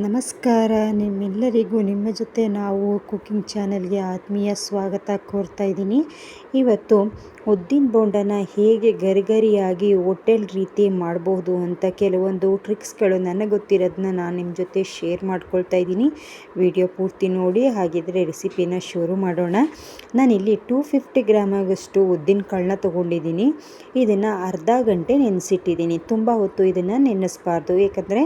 ನಮಸ್ಕಾರ. ನಿಮ್ಮೆಲ್ಲರಿಗೂ ನಿಮ್ಮ ಜೊತೆ ನಾವು ಕುಕಿಂಗ್ ಚಾನಲ್ಗೆ ಆತ್ಮೀಯ ಸ್ವಾಗತ ಕೋರ್ತಾ ಇದ್ದೀನಿ. ಇವತ್ತು ಉದ್ದಿನ ಬೋಂಡನ ಹೇಗೆ ಗರಿಗರಿಯಾಗಿ ಹೋಟೆಲ್ ರೀತಿ ಮಾಡಬಹುದು ಅಂತ ಕೆಲವೊಂದು ಟ್ರಿಕ್ಸ್ಗಳು ನನಗೆ ಗೊತ್ತಿರೋದನ್ನ ನಾನು ನಿಮ್ಮ ಜೊತೆ ಶೇರ್ ಮಾಡ್ಕೊಳ್ತಾ ಇದ್ದೀನಿ. ವಿಡಿಯೋ ಪೂರ್ತಿ ನೋಡಿ. ಹಾಗಿದ್ರೆ ರೆಸಿಪಿನ ಶುರು ಮಾಡೋಣ. ನಾನಿಲ್ಲಿ 250 ಗ್ರಾಮ್ ಆಗೋಷ್ಟು ಉದ್ದಿನ ಕಾಳನ್ನ ತೊಗೊಂಡಿದ್ದೀನಿ. ಇದನ್ನು ಅರ್ಧ ಗಂಟೆ ನೆನೆಸಿಟ್ಟಿದ್ದೀನಿ. ತುಂಬ ಹೊತ್ತು ಇದನ್ನು ನೆನೆಸಬಾರ್ದು, ಏಕೆಂದರೆ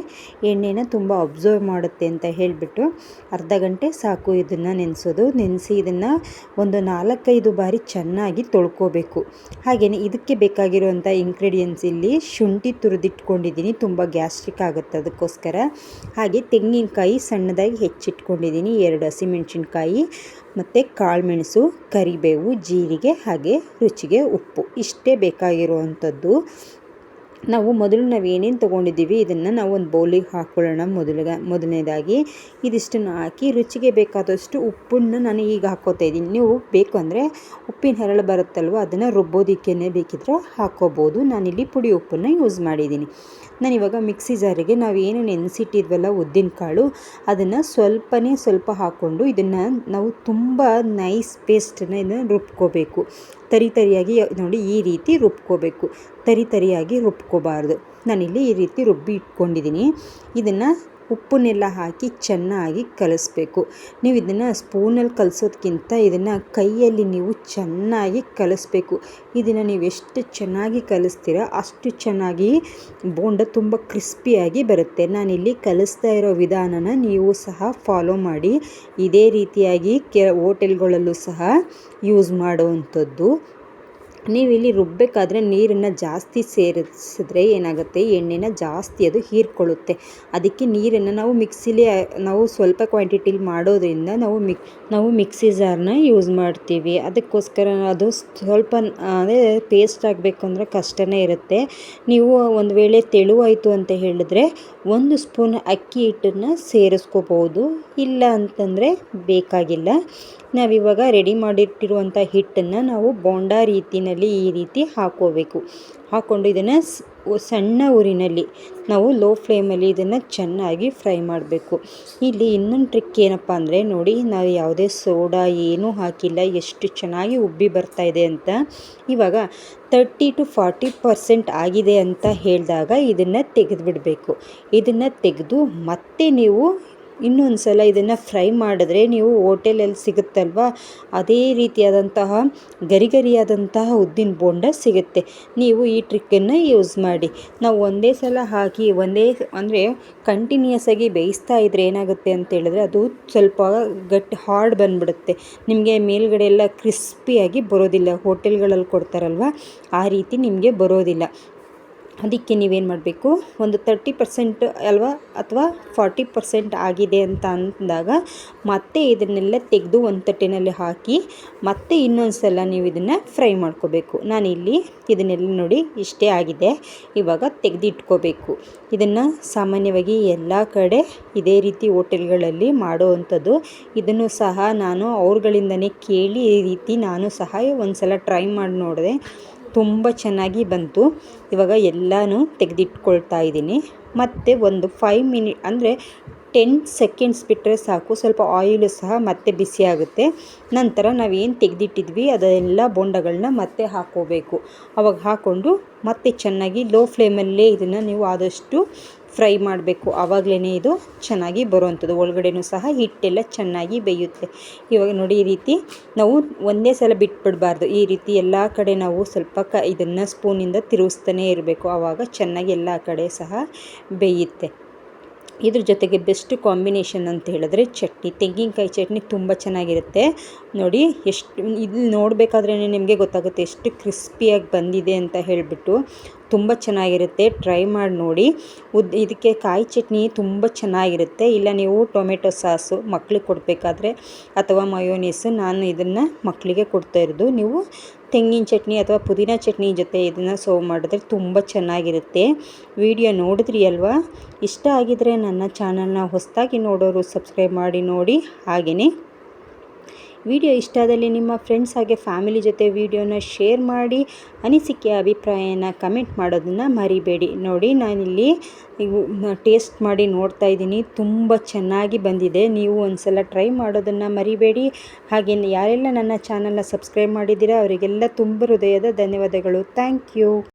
ಎಣ್ಣೆನ ತುಂಬ ಅಬ್ಸರ್ವ್ ಮಾಡುತ್ತೆ ಅಂತ ಹೇಳಿಬಿಟ್ಟು ಅರ್ಧ ಗಂಟೆ ಸಾಕು ಇದನ್ನು ನೆನೆಸಿ ಇದನ್ನು ಒಂದು 4-5 ಬಾರಿ ಚೆನ್ನಾಗಿ ತೊಳ್ಕೋಬೇಕು. ಹಾಗೆಯೇ ಇದಕ್ಕೆ ಬೇಕಾಗಿರುವಂಥ ಇಂಗ್ರೀಡಿಯೆಂಟ್ಸ್ ಇಲ್ಲಿ ಶುಂಠಿ ತುರಿದಿಟ್ಕೊಂಡಿದ್ದೀನಿ, ತುಂಬ ಗ್ಯಾಸ್ಟ್ರಿಕ್ ಆಗುತ್ತೆ ಅದಕ್ಕೋಸ್ಕರ. ಹಾಗೆ ತೆಂಗಿನಕಾಯಿ ಸಣ್ಣದಾಗಿ ಹೆಚ್ಚಿಟ್ಕೊಂಡಿದ್ದೀನಿ, 2 ಹಸಿಮೆಣಸಿನ್ಕಾಯಿ ಮತ್ತು ಕಾಳುಮೆಣಸು, ಕರಿಬೇವು, ಜೀರಿಗೆ, ಹಾಗೆ ರುಚಿಗೆ ಉಪ್ಪು. ಇಷ್ಟೇ ಬೇಕಾಗಿರುವಂಥದ್ದು. ನಾವು ಏನೇನು ತೊಗೊಂಡಿದ್ದೀವಿ ಇದನ್ನು ನಾವು ಒಂದು ಬೌಲಿಗೆ ಹಾಕ್ಕೊಳ್ಳೋಣ. ಮೊದಲನೇದಾಗಿ ಇದಿಷ್ಟನ್ನು ಹಾಕಿ ರುಚಿಗೆ ಬೇಕಾದಷ್ಟು ಉಪ್ಪನ್ನು ನಾನು ಈಗ ಹಾಕ್ಕೋತಾ ಇದ್ದೀನಿ. ನೀವು ಬೇಕು ಅಂದರೆ ಉಪ್ಪಿನ ಹರಳು ಬರುತ್ತಲ್ವ, ಅದನ್ನು ರುಬ್ಬೋದಕ್ಕೇ ಬೇಕಿದ್ರೆ ಹಾಕ್ಕೋಬೋದು. ನಾನಿಲ್ಲಿ ಪುಡಿ ಉಪ್ಪನ್ನು ಯೂಸ್ ಮಾಡಿದ್ದೀನಿ. ನಾನಿವಾಗ ಮಿಕ್ಸಿ ಜಾರಿಗೆ ನಾವು ಏನು ನೆನೆಸಿಟ್ಟಿದ್ವಲ್ಲ ಉದ್ದಿನ ಕಾಳು, ಅದನ್ನು ಸ್ವಲ್ಪ ಹಾಕ್ಕೊಂಡು ಇದನ್ನು ನಾವು ತುಂಬ ನೈಸ್ ಪೇಸ್ಟನ್ನು ಇದನ್ನು ರುಬ್ಕೋಬೇಕು. ತರಿಯಾಗಿ ನೋಡಿ, ಈ ರೀತಿ ರುಬ್ಕೋಬೇಕು. ತರಿಯಾಗಿ ರುಬ್ಕೋಬಾರ್ದು. ನಾನಿಲ್ಲಿ ಈ ರೀತಿ ರುಬ್ಬಿ ಇಟ್ಕೊಂಡಿದ್ದೀನಿ. ಇದನ್ನು ಉಪ್ಪನ್ನೆಲ್ಲ ಹಾಕಿ ಚೆನ್ನಾಗಿ ಕಲಿಸ್ಬೇಕು. ನೀವು ಇದನ್ನು ಸ್ಪೂನಲ್ಲಿ ಕಲಿಸೋದಕ್ಕಿಂತ ಇದನ್ನು ಕೈಯಲ್ಲಿ ನೀವು ಚೆನ್ನಾಗಿ ಕಲಿಸ್ಬೇಕು. ಇದನ್ನು ನೀವು ಎಷ್ಟು ಚೆನ್ನಾಗಿ ಕಲಿಸ್ತೀರ ಅಷ್ಟು ಚೆನ್ನಾಗಿ ಬೋಂಡ ತುಂಬ ಕ್ರಿಸ್ಪಿಯಾಗಿ ಬರುತ್ತೆ. ನಾನಿಲ್ಲಿ ಕಲಿಸ್ತಾ ಇರೋ ವಿಧಾನನ ನೀವು ಸಹ ಫಾಲೋ ಮಾಡಿ. ಇದೇ ರೀತಿಯಾಗಿ ಹೋಟೆಲ್ಗಳಲ್ಲೂ ಸಹ ಯೂಸ್ ಮಾಡುವಂಥದ್ದು. ನೀವು ಇಲ್ಲಿ ರುಬ್ಬಬೇಕಾದ್ರೆ ನೀರನ್ನು ಜಾಸ್ತಿ ಸೇರಿಸಿದ್ರೆ ಏನಾಗುತ್ತೆ, ಎಣ್ಣೆನ ಜಾಸ್ತಿ ಅದು ಹೀರ್ಕೊಳ್ಳುತ್ತೆ. ಅದಕ್ಕೆ ನೀರನ್ನು ನಾವು ಮಿಕ್ಸಿಲಿ ನಾವು ಸ್ವಲ್ಪ ಕ್ವಾಂಟಿಟಿಲಿ ಮಾಡೋದ್ರಿಂದ ನಾವು ಮಿಕ್ಸಿ ಜಾರ್ನ ಯೂಸ್ ಮಾಡ್ತೀವಿ. ಅದಕ್ಕೋಸ್ಕರ ಅದು ಸ್ವಲ್ಪ ಅದೇ ಪೇಸ್ಟ್ ಆಗಬೇಕು ಅಂದರೆ ಕಷ್ಟನೇ ಇರುತ್ತೆ. ನೀವು ಒಂದು ವೇಳೆ ತೆಳುವಾಯಿತು ಅಂತ ಹೇಳಿದ್ರೆ 1 ಸ್ಪೂನ್ ಅಕ್ಕಿ ಹಿಟ್ಟನ್ನು ಸೇರಿಸ್ಕೋಬೋದು, ಇಲ್ಲ ಅಂತಂದರೆ ಬೇಕಾಗಿಲ್ಲ. ನಾವಿವಾಗ ರೆಡಿ ಮಾಡಿಟ್ಟಿರುವಂಥ ಹಿಟ್ಟನ್ನು ನಾವು ಬೋಂಡಾ ರೀತಿಯಲ್ಲಿ ಈ ರೀತಿ ಹಾಕ್ಕೊಂಡು ಇದನ್ನು ಸಣ್ಣ ಉರಿನಲ್ಲಿ ನಾವು ಲೋ ಫ್ಲೇಮಲ್ಲಿ ಇದನ್ನು ಚೆನ್ನಾಗಿ ಫ್ರೈ ಮಾಡಬೇಕು. ಇಲ್ಲಿ ಇನ್ನೊಂದು ಟ್ರಿಕ್ ಏನಪ್ಪ ಅಂದರೆ ನೋಡಿ, ನಾವು ಯಾವುದೇ ಸೋಡಾ ಏನೂ ಹಾಕಿಲ್ಲ, ಎಷ್ಟು ಚೆನ್ನಾಗಿ ಉಬ್ಬಿ ಬರ್ತಾ ಇದೆ ಅಂತ. ಇವಾಗ 30 to 40% ಆಗಿದೆ ಅಂತ ಹೇಳಿದಾಗ ಇದನ್ನು ತೆಗೆದುಬಿಡಬೇಕು. ಇದನ್ನು ತೆಗೆದು ಮತ್ತೆ ನೀವು ಇನ್ನೊಂದು ಸಲ ಇದನ್ನು ಫ್ರೈ ಮಾಡಿದ್ರೆ ನೀವು ಹೋಟೆಲಲ್ಲಿ ಸಿಗುತ್ತಲ್ವ, ಅದೇ ರೀತಿಯಾದಂತಹ ಗರಿಗರಿಯಾದಂತಹ ಉದ್ದಿನ ಬೋಂಡ ಸಿಗುತ್ತೆ. ನೀವು ಈ ಟ್ರಿಕ್ಕನ್ನು ಯೂಸ್ ಮಾಡಿ. ನಾವು ಒಂದೇ ಸಲ ಹಾಕಿ ಅಂದರೆ ಕಂಟಿನ್ಯೂಸ್ ಆಗಿ ಬೇಯಿಸ್ತಾ ಇದ್ದರೆ ಏನಾಗುತ್ತೆ ಅಂತ ಹೇಳಿದ್ರೆ ಅದು ಸ್ವಲ್ಪ ಹಾರ್ಡ್ ಬಂದುಬಿಡುತ್ತೆ. ನಿಮಗೆ ಮೇಲ್ಗಡೆ ಎಲ್ಲ ಕ್ರಿಸ್ಪಿಯಾಗಿ ಬರೋದಿಲ್ಲ. ಹೋಟೆಲ್ಗಳಲ್ಲಿ ಕೊಡ್ತಾರಲ್ವ, ಆ ರೀತಿ ನಿಮಗೆ ಬರೋದಿಲ್ಲ. ಅದಕ್ಕೆ ನೀವೇನು ಮಾಡಬೇಕು, ಒಂದು 30% ಅಲ್ವಾ ಅಥವಾ 40% ಆಗಿದೆ ಅಂತ ಅಂದಾಗ ಮತ್ತೆ ಇದನ್ನೆಲ್ಲ ತೆಗೆದು ಒಂದು ತಟ್ಟೆನಲ್ಲಿ ಹಾಕಿ ಮತ್ತೆ ಇನ್ನೊಂದು ಸಲ ನೀವು ಇದನ್ನು ಫ್ರೈ ಮಾಡ್ಕೋಬೇಕು. ನಾನಿಲ್ಲಿ ಇದನ್ನೆಲ್ಲ ನೋಡಿ ಇಷ್ಟೇ ಆಗಿದೆ. ಇವಾಗ ತೆಗೆದಿಟ್ಕೋಬೇಕು. ಇದನ್ನು ಸಾಮಾನ್ಯವಾಗಿ ಎಲ್ಲ ಕಡೆ ಇದೇ ರೀತಿ ಹೋಟೆಲ್ಗಳಲ್ಲಿ ಮಾಡೋವಂಥದ್ದು. ಇದನ್ನು ಸಹ ನಾನು ಅವ್ರುಗಳಿಂದನೇ ಕೇಳಿ ಈ ರೀತಿ ನಾನು ಸಹ ಒಂದು ಸಲ ಟ್ರೈ ಮಾಡಿ ನೋಡಿದೆ, ತುಂಬ ಚೆನ್ನಾಗಿ ಬಂತು. ಇವಾಗ ಎಲ್ಲನೂ ತೆಗೆದಿಟ್ಕೊಳ್ತಾ ಇದ್ದೀನಿ. ಮತ್ತು ಒಂದು 5 ಮಿನಿಟ್ ಅಂದರೆ 10 ಸೆಕೆಂಡ್ಸ್ ಬಿಟ್ಟರೆ ಸಾಕು. ಸ್ವಲ್ಪ ಆಯಿಲು ಸಹ ಮತ್ತೆ ಬಿಸಿ ಆಗುತ್ತೆ. ನಂತರ ನಾವೇನು ತೆಗೆದಿಟ್ಟಿದ್ವಿ ಅದೆಲ್ಲ ಬೋಂಡಗಳನ್ನ ಮತ್ತೆ ಹಾಕ್ಕೋಬೇಕು. ಅವಾಗ ಹಾಕ್ಕೊಂಡು ಮತ್ತೆ ಚೆನ್ನಾಗಿ ಲೋ ಫ್ಲೇಮಲ್ಲೇ ಇದನ್ನು ನೀವು ಆದಷ್ಟು ಫ್ರೈ ಮಾಡಬೇಕು. ಆವಾಗಲೇ ಇದು ಚೆನ್ನಾಗಿ ಬರುವಂಥದ್ದು. ಒಳಗಡೆನೂ ಸಹ ಹಿಟ್ಟೆಲ್ಲ ಚೆನ್ನಾಗಿ ಬೇಯುತ್ತೆ. ಇವಾಗ ನೋಡಿ, ಈ ರೀತಿ ನಾವು ಒಂದೇ ಸಲ ಬಿಟ್ಬಿಡಬಾರ್ದು. ಈ ರೀತಿ ಎಲ್ಲ ಕಡೆ ನಾವು ಸ್ವಲ್ಪ ಇದನ್ನು ಸ್ಪೂನಿಂದ ತಿರುಗಿಸ್ತಾನೆ ಇರಬೇಕು. ಆವಾಗ ಚೆನ್ನಾಗಿ ಎಲ್ಲ ಕಡೆ ಸಹ ಬೇಯುತ್ತೆ. ಇದ್ರ ಜೊತೆಗೆ ಬೆಸ್ಟ್ ಕಾಂಬಿನೇಷನ್ ಅಂತ ಹೇಳಿದ್ರೆ ಚಟ್ನಿ, ತೆಂಗಿನಕಾಯಿ ಚಟ್ನಿ ತುಂಬ ಚೆನ್ನಾಗಿರುತ್ತೆ. ನೋಡಿ, ಎಷ್ಟು ಇಲ್ಲಿ ನೋಡಬೇಕಾದ್ರೇ ನಿಮಗೆ ಗೊತ್ತಾಗುತ್ತೆ ಎಷ್ಟು ಕ್ರಿಸ್ಪಿಯಾಗಿ ಬಂದಿದೆ ಅಂತ ಹೇಳಿಬಿಟ್ಟು. ತುಂಬ ಚೆನ್ನಾಗಿರುತ್ತೆ, ಟ್ರೈ ಮಾಡಿ ನೋಡಿ. ಇದಕ್ಕೆ ಕಾಯಿ ಚಟ್ನಿ ತುಂಬ ಚೆನ್ನಾಗಿರುತ್ತೆ. ಇಲ್ಲ ನೀವು ಟೊಮೆಟೊ ಸಾಸು ಮಕ್ಳಿಗೆ ಕೊಡಬೇಕಾದ್ರೆ ಅಥವಾ ಮಯೋನೀಸು, ನಾನು ಇದನ್ನು ಮಕ್ಕಳಿಗೆ ಕೊಡ್ತಾ ಇರೋದು. ನೀವು ತೆಂಗಿನ ಚಟ್ನಿ ಅಥವಾ ಪುದೀನ ಚಟ್ನಿ ಜೊತೆ ಇದನ್ನು ಸರ್ವ್ ಮಾಡಿದ್ರೆ ತುಂಬ ಚೆನ್ನಾಗಿರುತ್ತೆ. ವಿಡಿಯೋ ನೋಡಿದ್ರಿ ಅಲ್ವಾ? ಇಷ್ಟ ಆಗಿದರೆ ನನ್ನ ಚಾನಲ್ನ ಹೊಸದಾಗಿ ನೋಡೋರು ಸಬ್ಸ್ಕ್ರೈಬ್ ಮಾಡಿ ನೋಡಿ. ಹಾಗೆಯೇ ವಿಡಿಯೋ ಇಷ್ಟ ಆದಲ್ಲಿ ನಿಮ್ಮ ಫ್ರೆಂಡ್ಸ್ ಹಾಗೆ ಫ್ಯಾಮಿಲಿ ಜೊತೆ ವಿಡಿಯೋನ ಶೇರ್ ಮಾಡಿ, ಅನಿಸಿಕೆ ಅಭಿಪ್ರಾಯನ ಕಮೆಂಟ್ ಮಾಡೋದನ್ನು ಮರಿಬೇಡಿ. ನೋಡಿ, ನಾನಿಲ್ಲಿ ಟೇಸ್ಟ್ ಮಾಡಿ ನೋಡ್ತಾ ಇದ್ದೀನಿ, ತುಂಬ ಚೆನ್ನಾಗಿ ಬಂದಿದೆ. ನೀವು ಒಂದ್ಸಲ ಟ್ರೈ ಮಾಡೋದನ್ನು ಮರಿಬೇಡಿ. ಹಾಗೆ ಯಾರೆಲ್ಲ ನನ್ನ ಚಾನಲ್ನ ಸಬ್ಸ್ಕ್ರೈಬ್ ಮಾಡಿದ್ದೀರಾ ಅವರಿಗೆಲ್ಲ ತುಂಬ ಹೃದಯದ ಧನ್ಯವಾದಗಳು. Thank you.